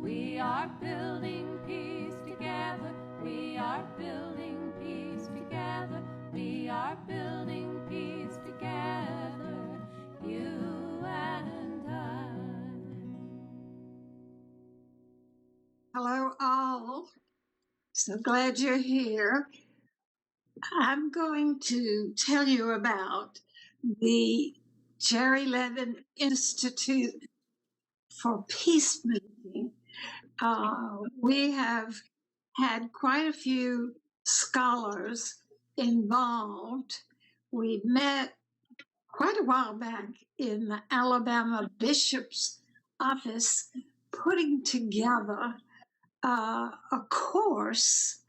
We are building peace together. We are building peace together. We are building peace together, you and I. Hello, all. So glad you're here. I'm going to tell you about the Jerry Levin Institute for Peacemaking. We have had quite a few scholars involved. We met quite a while back in the Alabama Bishop's office putting together a course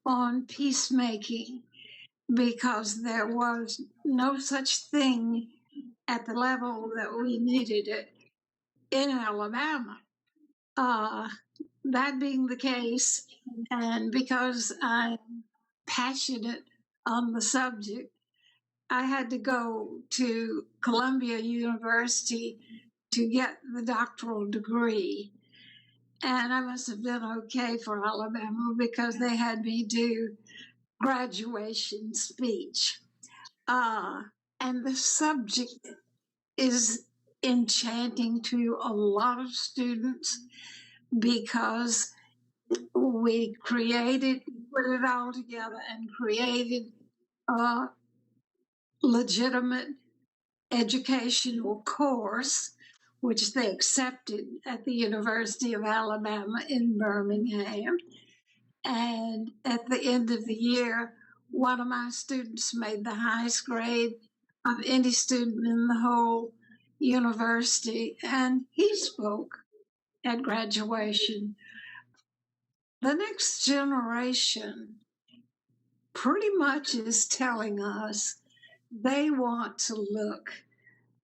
on peacemaking because there was no such thing at the level that we needed it in Alabama. That being the case, and because I'm passionate on the subject, I had to go to Columbia University to get the doctoral degree. And I must have been okay for Alabama because they had me do graduation speech. And the subject is enchanting to a lot of students because we put it all together and created a legitimate educational course, which they accepted at the University of Alabama in Birmingham. And at the end of the year, one of my students made the highest grade of any student in the whole university, and he spoke at graduation. The next generation pretty much is telling us they want to look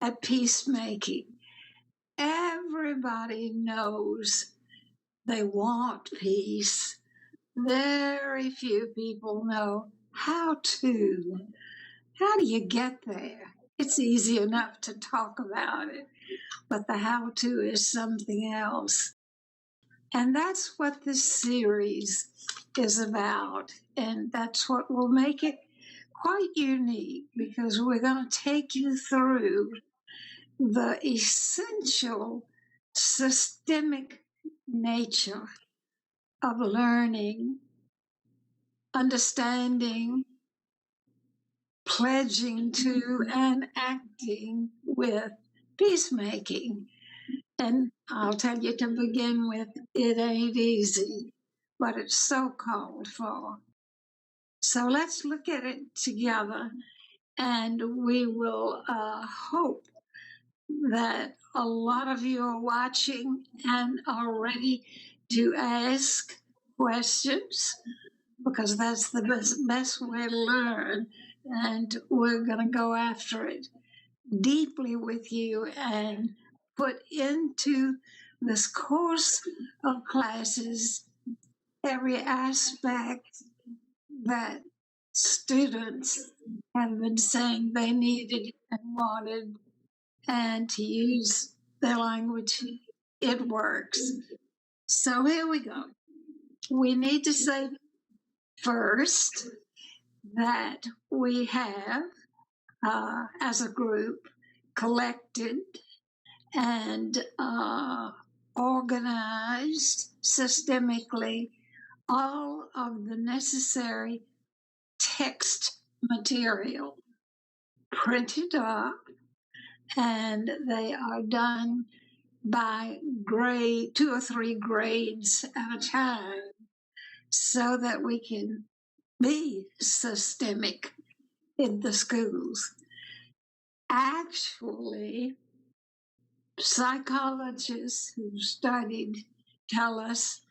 at peacemaking. Everybody knows they want peace. Very few people know how to. How do you get there? It's easy enough to talk about it, but the how to is something else. And that's what this series is about. And that's what will make it quite unique because we're going to take you through the essential systemic nature of learning, understanding, pledging to, and acting with peacemaking. And I'll tell you to begin with, it ain't easy, but it's so called for. So let's look at it together, and we will hope that a lot of you are watching and are ready to ask questions, because that's the best way to learn. And we're going to go after it deeply with you and put into this course of classes every aspect that students have been saying they needed and wanted, and to use their language, it works. So here we go. We need to say first that we have, as a group, collected and organized systemically all of the necessary text material printed up, and they are done by grade, 2 or 3 grades at a time, so that we can be systemic in the schools. Actually, psychologists who studied tell us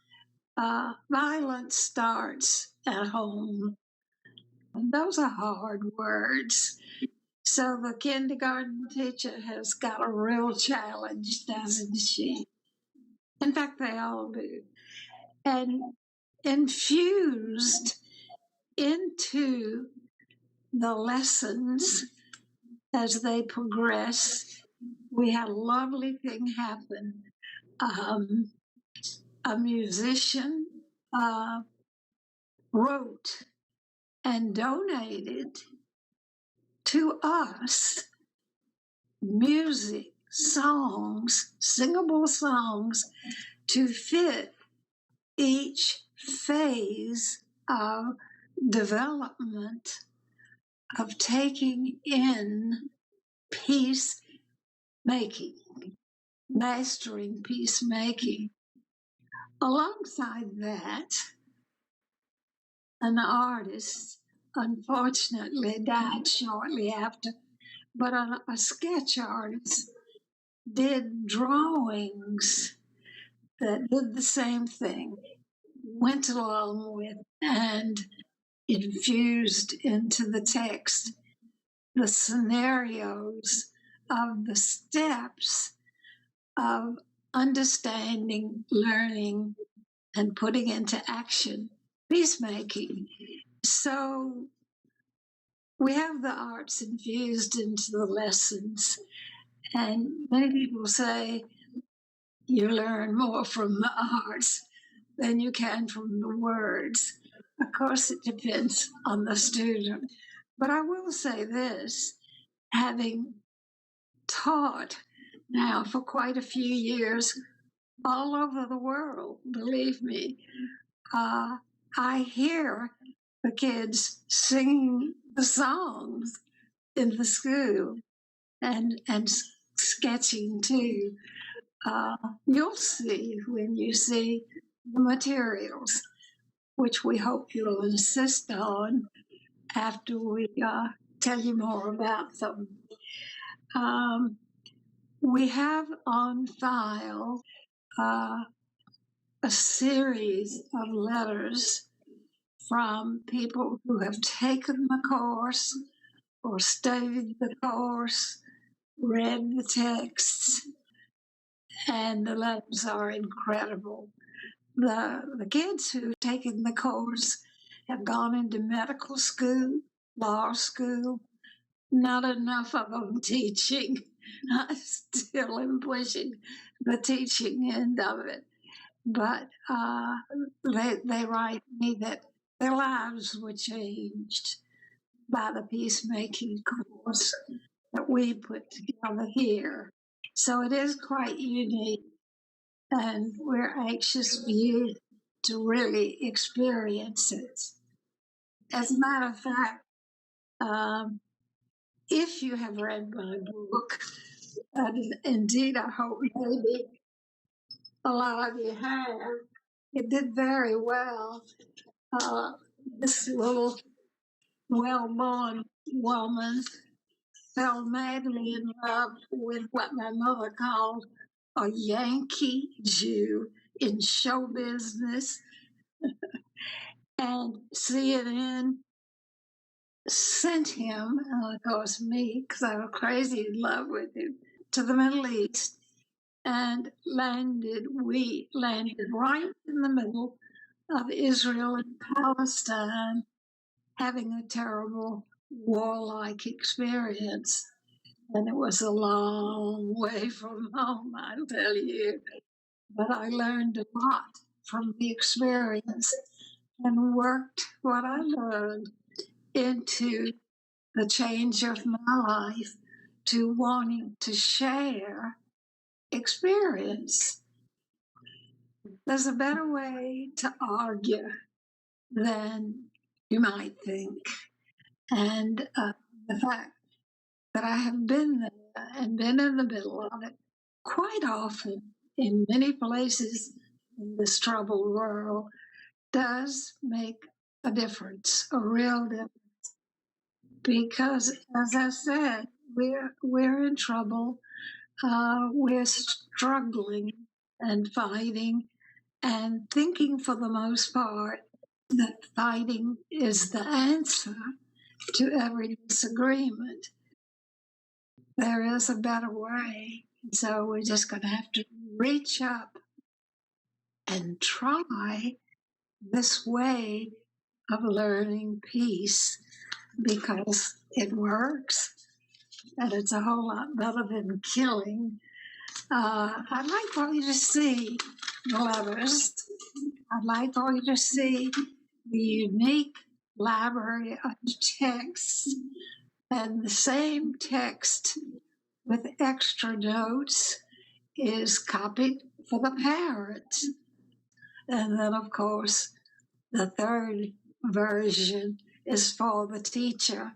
violence starts at home. And those are hard words. So the kindergarten teacher has got a real challenge, doesn't she? In fact, they all do. And infused into the lessons as they progress, we had a lovely thing happen. a musician wrote and donated to us music, songs, singable songs to fit each phase of development of taking in peacemaking, mastering peacemaking. Alongside that, an artist unfortunately died shortly after, but a sketch artist did drawings that did the same thing, went along with and infused into the text the scenarios of the steps of understanding, learning, and putting into action peacemaking. So we have the arts infused into the lessons, and many people say you learn more from the arts than you can from the words. Of course, it depends on the student. But I will say this, having taught now for quite a few years all over the world, believe me, I hear the kids singing the songs in the school and sketching too. You'll see when you see the materials, which we hope you'll insist on after we tell you more about them. We have on file a series of letters from people who have taken the course or studied the course, read the texts, and the letters are incredible. The kids who've taken the course have gone into medical school, law school, not enough of them teaching. I still am pushing the teaching end of it. But they write me that their lives were changed by the peacemaking course that we put together here. So it is quite unique, and we're anxious for you to really experience it. As a matter of fact, if you have read my book, and indeed I hope maybe a lot of you have, it did very well. This little well-born woman fell madly in love with what my mother called a Yankee Jew in show business. And CNN sent him, and of course me, because I was crazy in love with him, to the Middle East, and we landed right in the middle of Israel and Palestine, having a terrible warlike experience. And it was a long way from home, I'll tell you. But I learned a lot from the experience and worked what I learned into the change of my life to wanting to share experience. There's a better way to argue than you might think. And the fact that I have been there and been in the middle of it quite often in many places in this troubled world does make a difference, a real difference. Because, as I said, we're in trouble. We're struggling and fighting and thinking for the most part that fighting is the answer to every disagreement. There is a better way. So we're just going to have to reach up and try this way of learning peace because it works and it's a whole lot better than killing. I'd like for you to see the letters. I'd like for you to see the unique library of texts, and the same text with extra notes is copied for the parents. And then, of course, the third version is for the teacher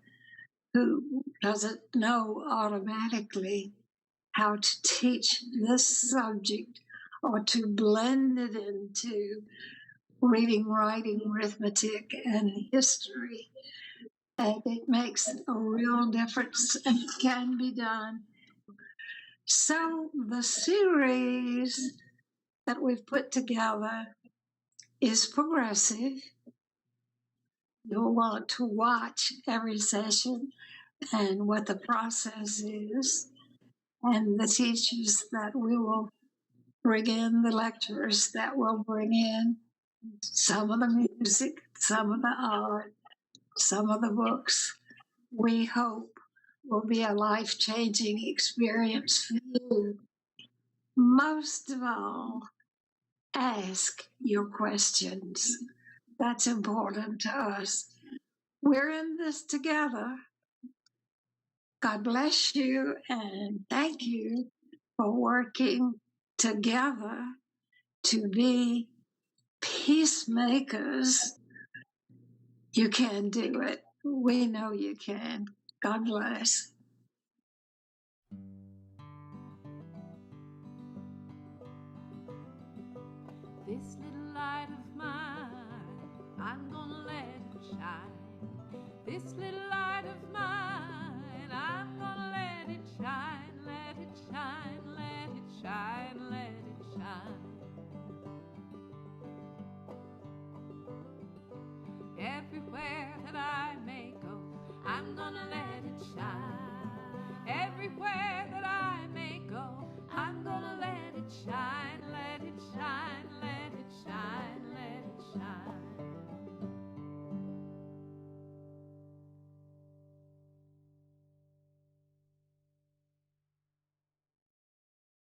who doesn't know automatically how to teach this subject or to blend it into reading, writing, arithmetic, and history. And it makes a real difference and it can be done. So the series that we've put together is progressive. You'll want to watch every session and what the process is, and the teachers that we will bring in, the lecturers that will bring in, some of the music, some of the art, some of the books. We hope will be a life-changing experience for you. Most of all, ask your questions. That's important to us. We're in this together. God bless you and thank you for working together to be peacemakers. You can do it. We know you can. God bless. This little light of mine, I'm gonna let it shine. This little light of mine, I'm gonna let it shine, let it shine, let it shine, let it shine. Everywhere that I may go, I'm gonna let